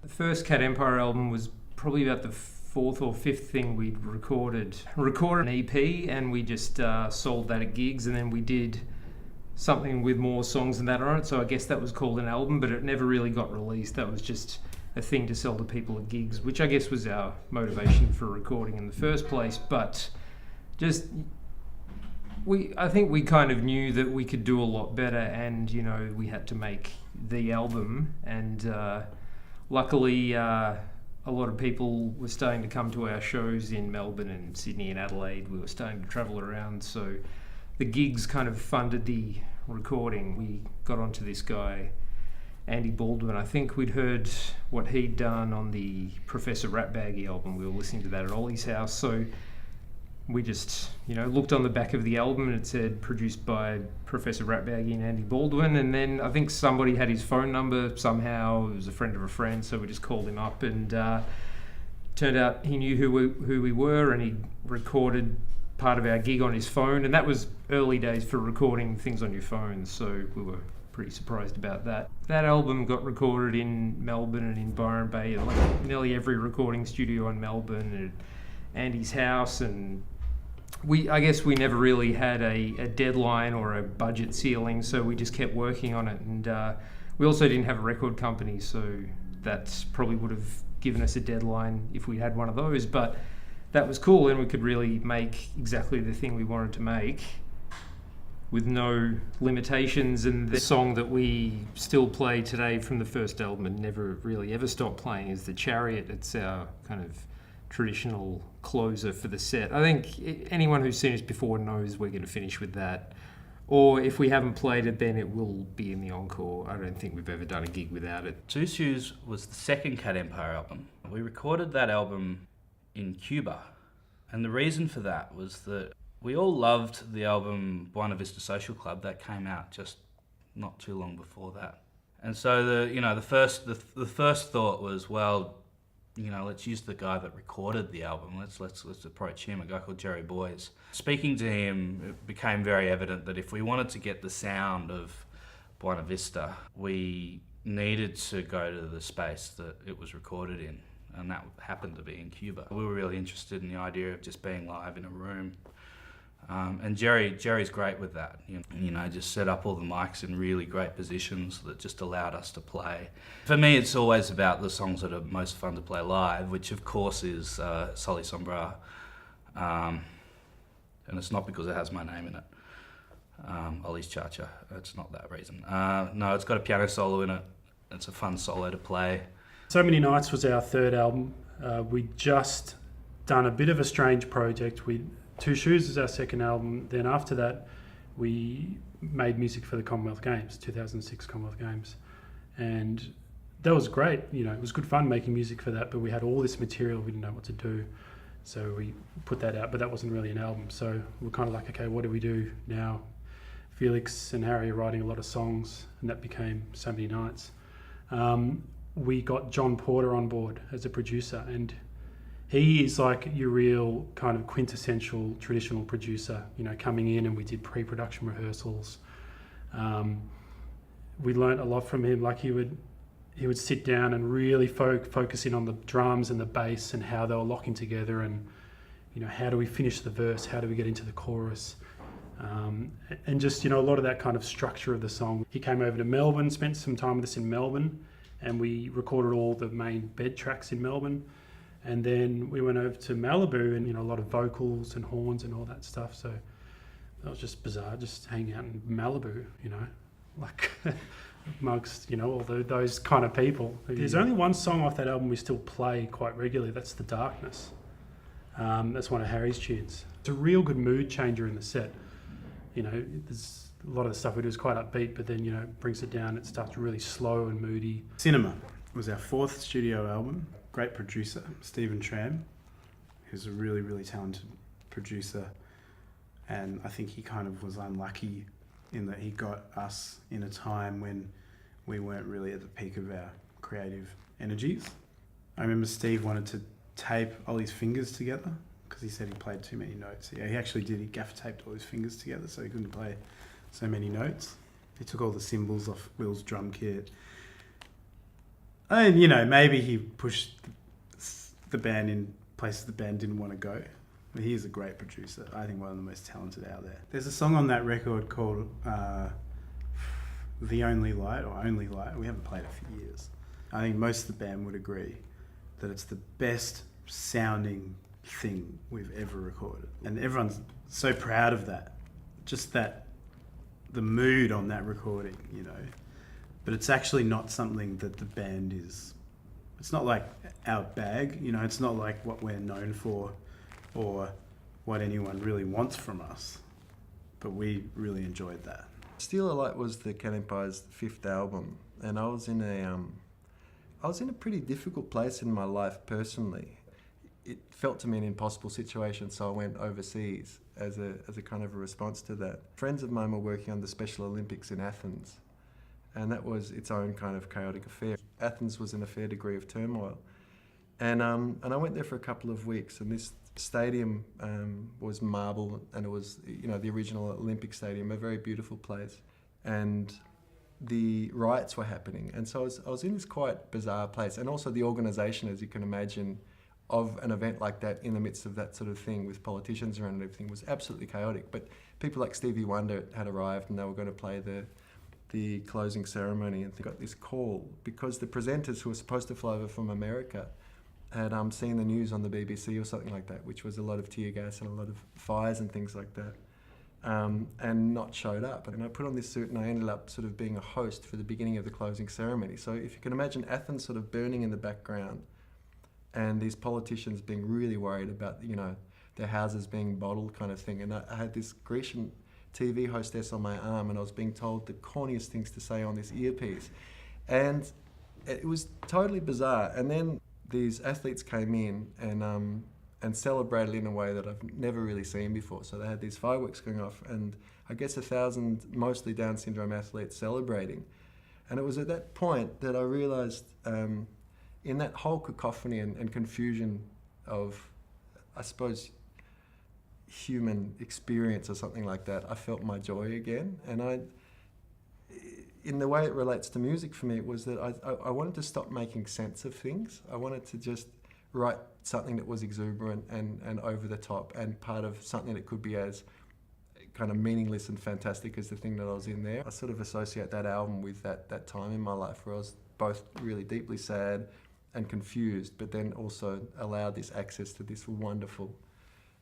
The first Cat Empire album was probably about the fourth or fifth thing we'd recorded an EP, and we just sold that at gigs, and then we did something with more songs than that on it, so I guess that was called an album, but it never really got released. That was just a thing to sell to people at gigs, which I guess was our motivation for recording in the first place. But just I think we kind of knew that we could do a lot better, and we had to make the album, and luckily a lot of people were starting to come to our shows in Melbourne and Sydney and Adelaide. We were starting to travel around, so the gigs kind of funded the recording. We got onto this guy, Andy Baldwin. I think we'd heard what he'd done on the Professor Ratbaggy album. We were listening to that at Ollie's house, so we just, looked on the back of the album and it said produced by Professor Ratbaggy and Andy Baldwin, and then I think somebody had his phone number somehow. It was a friend of a friend, so we just called him up, and turned out he knew who we were, and he recorded part of our gig on his phone, and that was early days for recording things on your phone, so we were pretty surprised about that. That album got recorded in Melbourne and in Byron Bay, at like nearly every recording studio in Melbourne, at Andy's house, and I guess we never really had a deadline or a budget ceiling, so we just kept working on it. And we also didn't have a record company, so that probably would have given us a deadline if we had one of those. But that was cool, and we could really make exactly the thing we wanted to make with no limitations. And the song that we still play today from the first album and never really ever stopped playing is The Chariot. It's our kind of traditional closer for the set. I think anyone who's seen us before knows we're going to finish with that, or if we haven't played it, then it will be in the encore. I don't think we've ever done a gig without it. Two Shoes was the second Cat Empire album. We recorded that album in Cuba, and the reason for that was that we all loved the album Buena Vista Social Club that came out just not too long before that. And so the first thought was, well, let's use the guy that recorded the album. Let's approach him, a guy called Jerry Boyes. Speaking to him, it became very evident that if we wanted to get the sound of Buena Vista, we needed to go to the space that it was recorded in, and that happened to be in Cuba. We were really interested in the idea of just being live in a room. And Jerry's great with that. Just set up all the mics in really great positions that just allowed us to play. For me, it's always about the songs that are most fun to play live, which of course is Soli Sombra. And it's not because it has my name in it. Ollie's Cha-Cha, it's not that reason. No, it's got a piano solo in it. It's a fun solo to play. So Many Nights was our third album. We'd just done a bit of a strange project. Two Shoes is our second album. Then after that, we made music for the Commonwealth Games, 2006 Commonwealth Games. And that was great. It was good fun making music for that, but we had all this material, we didn't know what to do. So we put that out, but that wasn't really an album. So we're kind of like, okay, what do we do now? Felix and Harry are writing a lot of songs, and that became So Many Nights. We got John Porter on board as a producer, and he is like your real kind of quintessential traditional producer, coming in, and we did pre-production rehearsals. We learnt a lot from him. Like he would sit down and really focus in on the drums and the bass and how they were locking together, and how do we finish the verse, how do we get into the chorus, and just a lot of that kind of structure of the song. He came over to Melbourne, spent some time with us in Melbourne, and we recorded all the main bed tracks in Melbourne. And then we went over to Malibu, and a lot of vocals and horns and all that stuff. So that was just bizarre, just hanging out in Malibu, like amongst all those kind of people. There's only one song off that album we still play quite regularly. That's The Darkness. That's one of Harry's tunes. It's a real good mood changer in the set. There's a lot of the stuff we do is quite upbeat, but then it brings it down. It starts really slow and moody. Cinema was our fourth studio album. Great producer, Stephen Tram, who's a really, really talented producer. And I think he kind of was unlucky in that he got us in a time when we weren't really at the peak of our creative energies. I remember Steve wanted to tape all his fingers together because he said he played too many notes. Yeah, he actually did. He gaff taped all his fingers together so he couldn't play so many notes. He took all the cymbals off Will's drum kit. And, you know, maybe he pushed the band in places the band didn't want to go. But he is a great producer. I think one of the most talented out there. There's a song on that record called The Only Light, or Only Light. We haven't played it for years. I think most of the band would agree that it's the best sounding thing we've ever recorded. And everyone's so proud of that. Just that, the mood on that recording, you know. But it's actually not something that the band is. It's not like our bag, you know. It's not like what we're known for or what anyone really wants from us. But we really enjoyed that. Steal a Light was the Cat Empire's 5th album, and I was in a pretty difficult place in my life personally. It felt to me an impossible situation, so I went overseas as a kind of a response to that. Friends of mine were working on the Special Olympics in Athens, and that was its own kind of chaotic affair. Athens was in a fair degree of turmoil, and I went there for a couple of weeks, and this stadium was marble, and it was, you know, the original Olympic stadium, a very beautiful place, and the riots were happening, and so I was in this quite bizarre place, and also the organisation, as you can imagine, of an event like that in the midst of that sort of thing with politicians around and everything was absolutely chaotic. But people like Stevie Wonder had arrived, and they were going to play the closing ceremony, and they got this call because the presenters who were supposed to fly over from America had seen the news on the BBC or something like that, which was a lot of tear gas and a lot of fires and things like that, and not showed up. And I put on this suit, and I ended up sort of being a host for the beginning of the closing ceremony. So if you can imagine Athens sort of burning in the background, and these politicians being really worried about, you know, their houses being bottled kind of thing. And I had this Grecian TV hostess on my arm, and I was being told the corniest things to say on this earpiece. And it was totally bizarre. And then these athletes came in and celebrated in a way that I've never really seen before. So they had these fireworks going off, and I guess 1,000 mostly Down syndrome athletes celebrating. And it was at that point that I realised, in that whole cacophony and confusion of, I suppose, human experience or something like that, I felt my joy again. And in the way it relates to music for me, it was that I wanted to stop making sense of things. I wanted to just write something that was exuberant and over the top, and part of something that could be as kind of meaningless and fantastic as the thing that I was in there. I sort of associate that album with that time in my life where I was both really deeply sad and confused, but then also allowed this access to this wonderful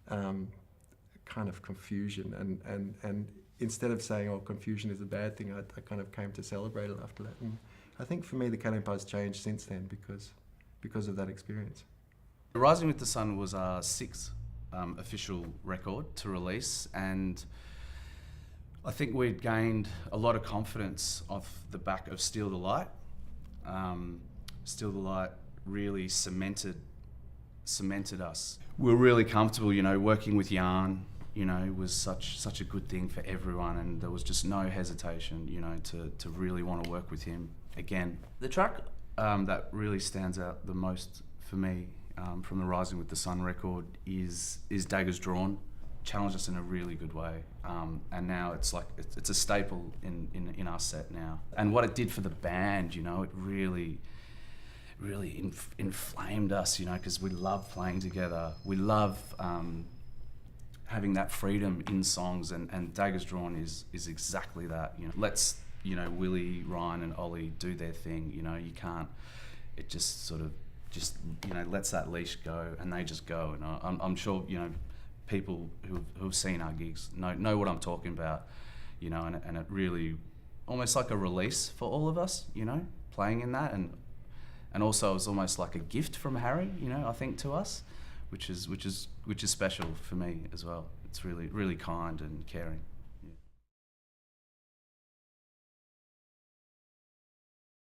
kind of confusion. And instead of saying, oh, confusion is a bad thing, I kind of came to celebrate it after that. And I think for me, the Cat Empire's changed since then because of that experience. Rising with the Sun was our 6th official record to release, and I think we'd gained a lot of confidence off the back of Steal the Light. Steal the Light really cemented us. We were really comfortable, you know, working with Yarn, you know, was such a good thing for everyone, and there was just no hesitation, you know, to really want to work with him again. The track that really stands out the most for me from the Rising with the Sun record is Daggers Drawn. Challenged us in a really good way, and now it's like it's a staple in our set now. And what it did for the band, you know, it really inflamed us, you know, because we love playing together. We love having that freedom in songs, and Daggers Drawn is exactly that. You know, let's, you know, Willie, Ryan, and Ollie do their thing. You know, you can't. It just sort of you know, lets that leash go, and they just go. And I'm sure, you know, people who've seen our gigs know what I'm talking about. You know, and it really almost like a release for all of us. You know, playing in that, and also it was almost like a gift from Harry. You know, I think to us, which is special for me as well. It's really kind and caring.